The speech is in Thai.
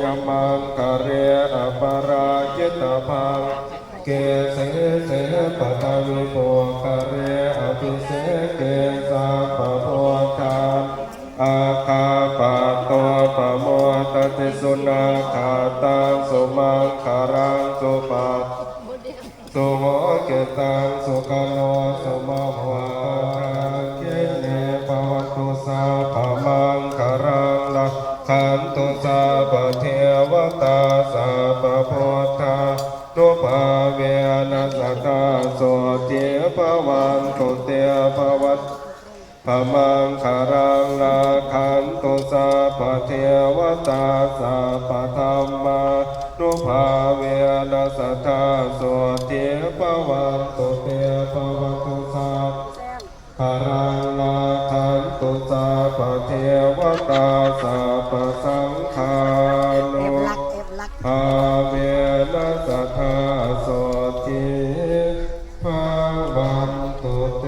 ยมังคะเรอปราจิตพังเกเสเสปะทวิโภคะเรอภิเสเกสัพพโพธาอาคาปะโตปะโมตติสุนาคาตังสุมังคารังสุปัสสุโหเกตังสุกโนสุมาภวะเกเนปวัตตุสาภมังคารังละขันตุสาปเทวตาสาปโพธานุภาเวนัสกาโสเจปวันตุเตปวัตพมังคารังลาขันตุสาปเทวตาสาปธรรมานุภาเวนัสธาโสเทปวันตุเตปวัตตุสาคารังลาขันตุสาปเทวตาสาปสังฆานุภาเวนัสธาโสเทปวันตุเต